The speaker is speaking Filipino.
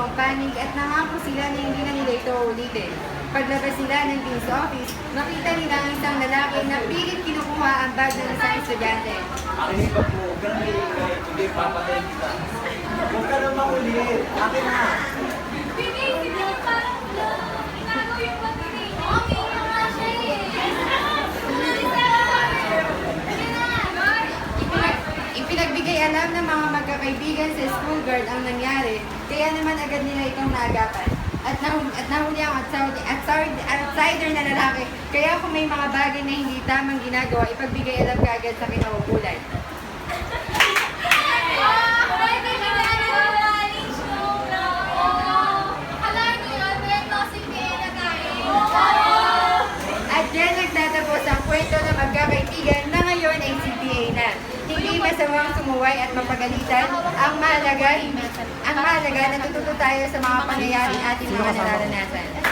ang panig at nangako sila na hindi na nila ito ulitin. Paglabas nila ng dean's office, nakita nila ang isang lalaki na pilit kinukuha ang bag ng isang estudyante. Hindi ba po, ganun hindi papatayin kita. Huwag ka na makulit. Akin na. Ipinagbigay alam ng mga magkakaibigan sa school guard ang nangyari, kaya naman agad nila itong naagapan. At nahuli ang outsider na lalaki. Kaya kung may mga bagay na hindi tamang ginagawa, ipagbigay alam kaagad sa kinauukulan. At dyan nagtatapos ang kwento ng magkakaibigan na ngayon ay CPA na. Hindi masamang sumuway at mapagalitan. Ang mahalaga natututo tayo sa mga pangyayaring ating mga nararanasan.